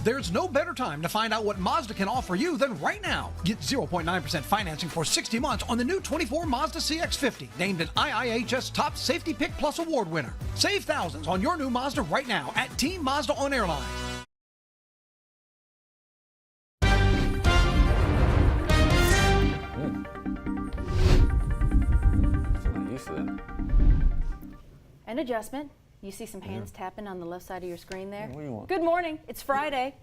There's no better time to find out what Mazda can offer you than right now. Get 0.9% financing for 60 months on the new 24 Mazda CX-50, named an IIHS Top Safety Pick Plus award winner. Save thousands on your new Mazda right now at Team Mazda on Airline. An adjustment. You see some hands tapping on the left side of your screen there? What do you want? Good morning. It's Friday.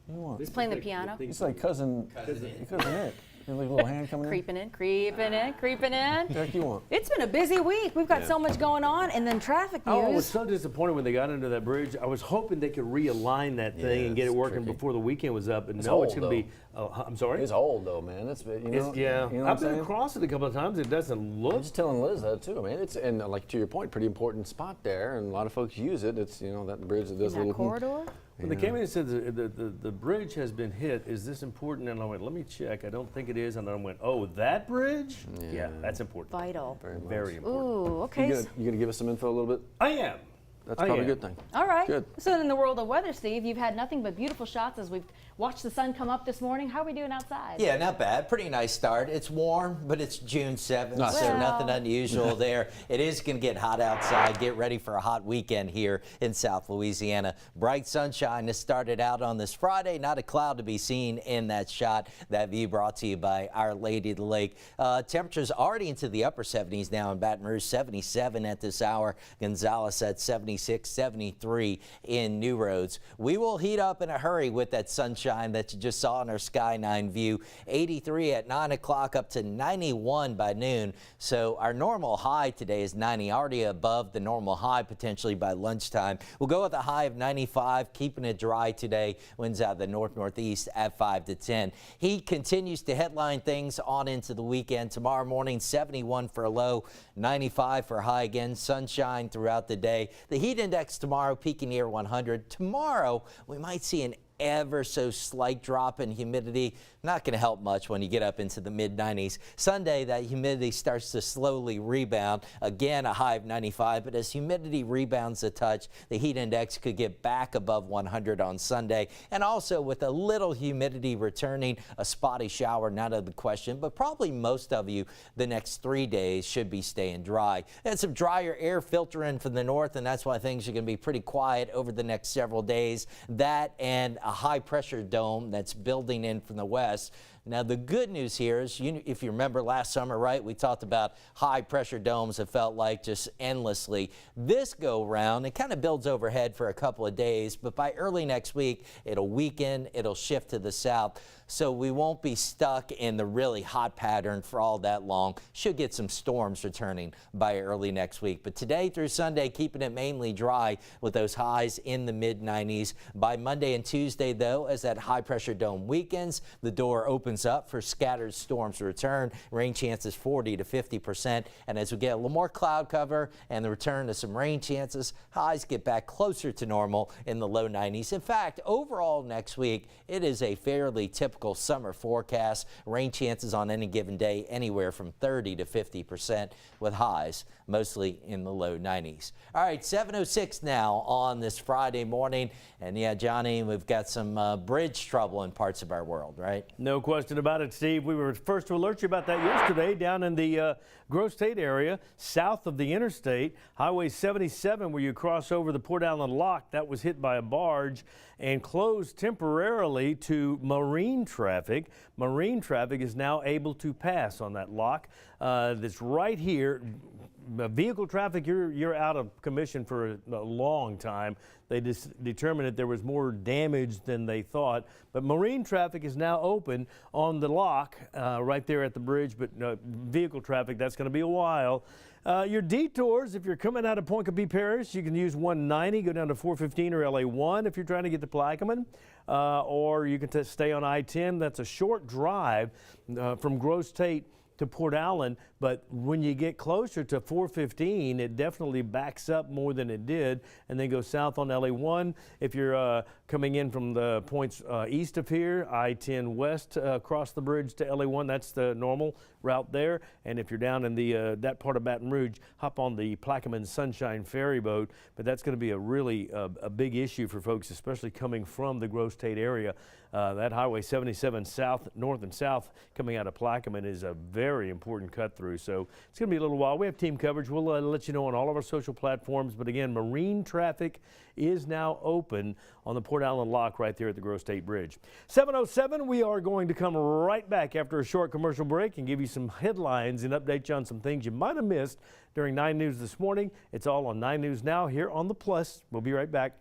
What do you want? He's playing the piano. It's like cousin Nick. Your little hand coming in. Creeping in, creeping in, creeping in. Jack, you want? It's been a busy week. We've got so much going on, and then traffic news. I was so disappointed when they got into that bridge. I was hoping they could realign that thing and get it working before the weekend was up. And no, it's going to be. I'm sorry. It's old though, man. It's you know. Yeah, you know I've been across it a couple of times. It doesn't look. I'm just telling Liz that too. I mean, it's and like to your point, pretty important spot there, and a lot of folks use it. It's that bridge that does a little corridor. When they came in and said the bridge has been hit, is this important? And I went, let me check. I don't think it is. And then I went, oh, that bridge? Yeah, that's important. Vital. Very important. Ooh, okay. You gonna give us some info a little bit? I am. That's probably a good thing. All right. Good. So in the world of weather, Steve, you've had nothing but beautiful shots as we've watched the sun come up this morning. How are we doing outside? Yeah, not bad. Pretty nice start. It's warm, but it's June 7th, so nothing unusual there. It is going to get hot outside. Get ready for a hot weekend here in South Louisiana. Bright sunshine has started out on this Friday. Not a cloud to be seen in that shot. That view brought to you by Our Lady of the Lake. Temperatures already into the upper 70s now in Baton Rouge, 77 at this hour. Gonzales at 76, 73 in New Roads. We will heat up in a hurry with that sunshine that you just saw in our Sky 9 view. 83 at 9 o'clock up to 91 by noon. So our normal high today is 90, already above the normal high potentially by lunchtime. We'll go with a high of 95, keeping it dry today. Winds out of the north-northeast at 5 to 10. Heat continues to headline things on into the weekend. Tomorrow morning, 71 for a low, 95 for a high again. Sunshine throughout the day. The heat index tomorrow peaking near 100. Tomorrow, we might see an ever so slight drop in humidity. Not going to help much when you get up into the mid-90s. Sunday, that humidity starts to slowly rebound. Again, a high of 95, but as humidity rebounds a touch, the heat index could get back above 100 on Sunday. And also with a little humidity returning, a spotty shower not out of the question, but probably most of you the next 3 days should be staying dry. And some drier air filtering from the north, and that's why things are going to be pretty quiet over the next several days. That and a high pressure dome that's building in from the west. Now, the good news here is, if you remember last summer, right, we talked about high pressure domes that felt like just endlessly. This go round, it kind of builds overhead for a couple of days, but by early next week, it'll weaken, it'll shift to the south. So we won't be stuck in the really hot pattern for all that long. Should get some storms returning by early next week. But today through Sunday, keeping it mainly dry with those highs in the mid-90s. By Monday and Tuesday, though, as that high pressure dome weakens, the door opens up for scattered storms to return. Rain chances 40 to 50%. And as we get a little more cloud cover and the return to some rain chances, highs get back closer to normal in the low 90s. In fact, overall next week, it is a fairly typical summer forecast. Rain chances on any given day anywhere from 30 to 50% with highs mostly in the low 90s. All right, 7:06 now on this Friday morning. And yeah, Johnny, we've got some bridge trouble in parts of our world, right? No question about it, Steve. We were first to alert you about that yesterday down in the Grove State area, south of the interstate. Highway 77, where you cross over the Port Allen Lock, that was hit by a barge and closed temporarily to marine traffic. Marine traffic is now able to pass on that lock. That's right here. Vehicle traffic, you're out of commission for a long time. They just determined that there was more damage than they thought. But marine traffic is now open on the lock right there at the bridge. But vehicle traffic, that's going to be a while. Your detours, if you're coming out of Point Coupee Parish, you can use 190, go down to 415 or LA1 if you're trying to get to Plaquemine. Or you can stay on I-10. That's a short drive from Grove State to Port Allen, but when you get closer to 415, it definitely backs up more than it did, and then goes south on LA1. If you're coming in from the points east of here, I-10 west across the bridge to LA1, that's the normal route there. And if you're down in the that part of Baton Rouge, hop on the Plaquemine Sunshine ferry boat. But that's going to be a really a big issue for folks, especially coming from the Grove State area. That Highway 77 south, north and south coming out of Plaquemine is a very important cut through. So it's going to be a little while. We have team coverage. We'll let you know on all of our social platforms. But again, marine traffic is now open on the Port Allen Lock right there at the Grove State Bridge. 7:07, we are going to come right back after a short commercial break and give you some headlines and update you on some things you might have missed during 9 News this morning. It's all on 9 News Now here on the Plus. We'll be right back.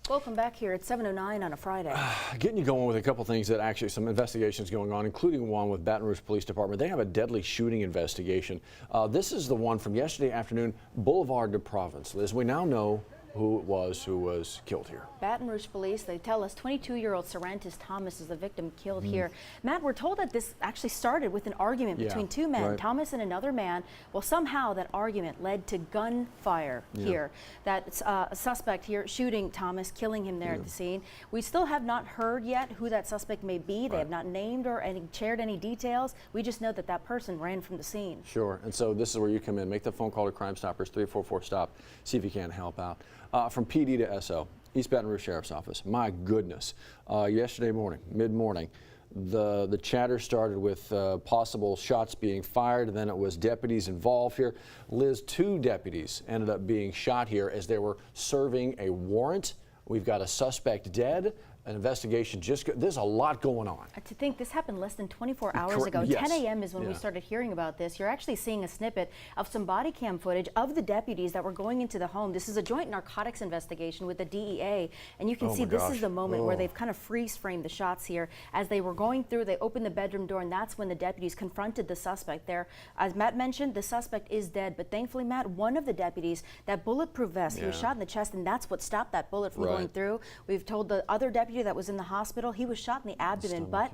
Welcome back here at 7:09 on a Friday. Getting you going with a couple things that actually some investigations going on, including one with Baton Rouge Police Department. They have a deadly shooting investigation. This is the one from yesterday afternoon, Boulevard de Provence. Liz, we now know who it was who was killed here. Baton Rouge police, they tell us 22-year-old Sarantis Thomas is the victim killed here. Matt, we're told that this actually started with an argument between two men, Thomas and another man. Well, somehow that argument led to gunfire here. That a suspect here shooting Thomas, killing him there at the scene. We still have not heard yet who that suspect may be. They have not named or shared any details. We just know that that person ran from the scene. Sure, and so this is where you come in. Make the phone call to Crime Stoppers, 344-STOP. See if you can help out. From PD to SO, East Baton Rouge Sheriff's Office. My goodness. Yesterday morning, mid-morning, the chatter started with possible shots being fired, and then it was deputies involved here. Liz, 2 deputies ended up being shot here as they were serving a warrant. We've got a suspect dead. An investigation there's a lot going on. To think this happened less than 24 hours ago. Yes. 10 a.m. is when we started hearing about this. You're actually seeing a snippet of some body cam footage of the deputies that were going into the home. This is a joint narcotics investigation with the DEA, and you can see this is the moment where they've kind of freeze framed the shots here. As they were going through, they opened the bedroom door, and that's when the deputies confronted the suspect there. As Matt mentioned, the suspect is dead, but thankfully, Matt, one of the deputies, that bulletproof vest, he was shot in the chest, and that's what stopped that bullet from going through. We've told the other deputy that was in the hospital, he was shot in the abdomen, but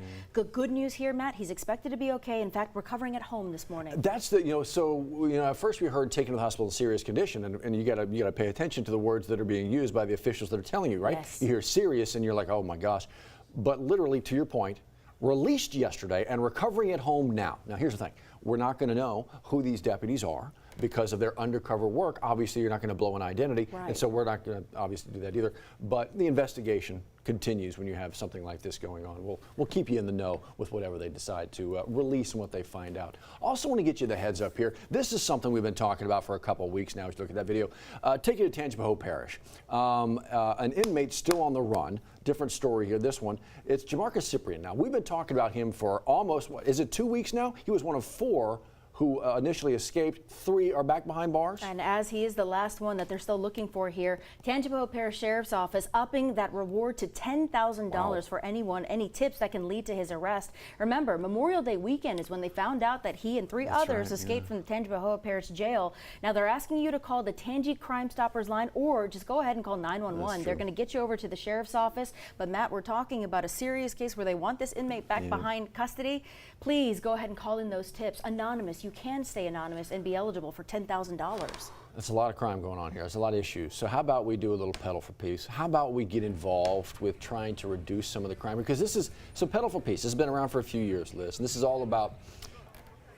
good news here, Matt, he's expected to be okay. In fact, recovering at home this morning. That's the, so, at first we heard taken to the hospital in serious condition, and you gotta pay attention to the words that are being used by the officials that are telling you, right? Yes. You hear serious and you're like, oh my gosh. But literally, to your point, released yesterday and recovering at home now. Now here's the thing, we're not gonna know who these deputies are because of their undercover work. Obviously, you're not going to blow an identity, and so we're not going to obviously do that either. But the investigation continues when you have something like this going on. We'll keep you in the know with whatever they decide to release and what they find out. Also want to get you the heads up here. This is something we've been talking about for a couple of weeks now. As you look at that video, take you to Tangipahoa Parish. An inmate still on the run. Different story here. This one, it's Jamarcus Cyprian. Now, we've been talking about him for almost, what, is it 2 weeks now? He was one of 4 who initially escaped. 3 are back behind bars. And as he is the last one that they're still looking for here, Tangipahoa Parish Sheriff's Office upping that reward to $10,000 for any tips that can lead to his arrest. Remember, Memorial Day weekend is when they found out that he and 3 others escaped from the Tangipahoa Parish Jail. Now they're asking you to call the Tangi Crime Stoppers line, or just go ahead and call 911. They're going to get you over to the Sheriff's Office. But Matt, we're talking about a serious case where they want this inmate back behind custody. Please go ahead and call in those tips. Anonymous. you can stay anonymous and be eligible for $10,000. That's a lot of crime going on here. There's a lot of issues. So how about we do a little Pedal for Peace? How about we get involved with trying to reduce some of the crime? Because Pedal for Peace has been around for a few years, Liz. And this is all about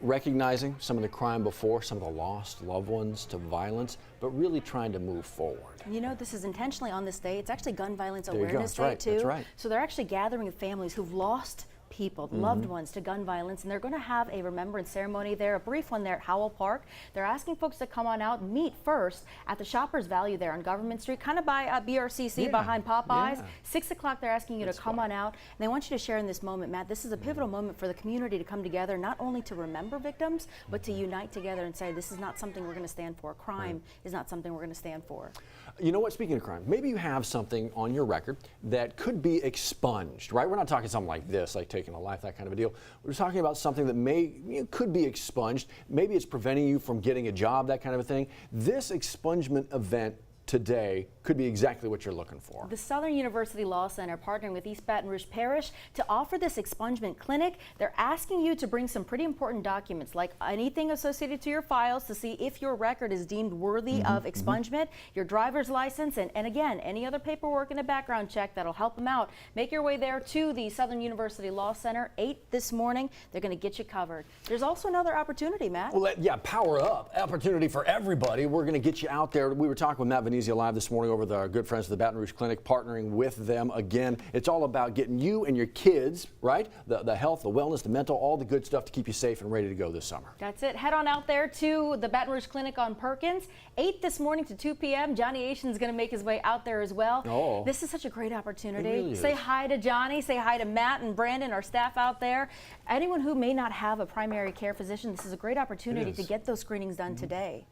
recognizing some of the crime before, some of the lost loved ones to violence, but really trying to move forward. You know, this is intentionally on this day. It's actually Gun Violence There you go. Awareness That's Day, right. too. That's right. So they're actually gathering with families who've lost people, loved ones to gun violence, and they're going to have a remembrance ceremony there, a brief one there at Howell Park. They're asking folks to come on out, meet first at the Shoppers Value there on Government Street, kind of by BRCC behind Popeyes. 6 o'clock, they're asking you to come on out, and they want you to share in this moment, Matt. This is a pivotal moment for the community to come together, not only to remember victims, but to unite together and say, this is not something we're going to stand for. Crime is not something we're going to stand for. You know what, speaking of crime, maybe you have something on your record that could be expunged, right? We're not talking something like this, like taking a life, that kind of a deal. We're talking about something that could be expunged. Maybe it's preventing you from getting a job, that kind of a thing. This expungement event today could be exactly what you're looking for. The Southern University Law Center partnering with East Baton Rouge Parish to offer this expungement clinic. They're asking you to bring some pretty important documents, like anything associated to your files to see if your record is deemed worthy of expungement, your driver's license, and again, any other paperwork and a background check that'll help them out. Make your way there to the Southern University Law Center, 8 this morning. They're going to get you covered. There's also another opportunity, Matt. Well, yeah, power up. Opportunity for everybody. We're going to get you out there. We were talking with Matt Venezia live this morning over with our good friends at the Baton Rouge Clinic, partnering with them again. It's all about getting you and your kids, right? The health, the wellness, the mental, all the good stuff to keep you safe and ready to go this summer. That's it. Head on out there to the Baton Rouge Clinic on Perkins, 8 this morning to 2 p.m. Johnny Asian's going to make his way out there as well. Oh. This is such a great opportunity. It really Say is. hi to Johnny. Say hi to Matt and Brandon, our staff out there. Anyone who may not have a primary care physician, this is a great opportunity to get those screenings done today.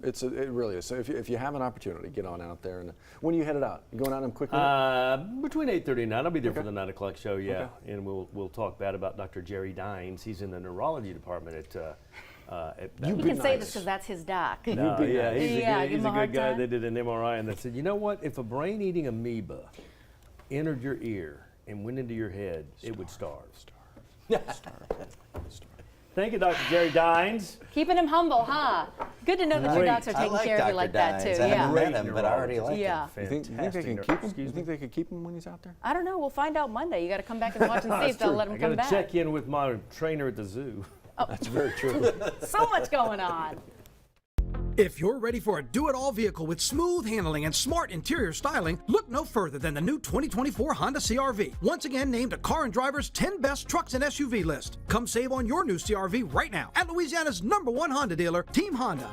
It really is. So if you have an opportunity, get on out there. And when you headed out, you going out in quick? Between 8:30 and 9, I'll be there for the 9 o'clock show. Yeah, and we'll talk bad about Dr. Jerry Dines. He's in the neurology department at You can say this because that's his doc. No, yeah, he's a good guy. time. They did an MRI and they said, you know what? If a brain-eating amoeba entered your ear and went into your head, it would starve. Thank you, Dr. Jerry Dines. Keeping him humble, huh? Good to know that your docs are I taking like care of you Dr. like that, Dines. too. I Yeah. haven't met him, but I already like him. Yeah. You think they can keep him? You think they could keep him when he's out there? I don't know. We'll find out Monday. You got to come back and watch and see if they'll let him I come got back. to check in with my trainer at the zoo. That's very true. So much going on. If you're ready for a do-it-all vehicle with smooth handling and smart interior styling, look no further than the new 2024 Honda CR-V. Once again named a Car and Driver's 10 Best Trucks and SUV list. Come save on your new CR-V right now at Louisiana's #1 Honda dealer, Team Honda.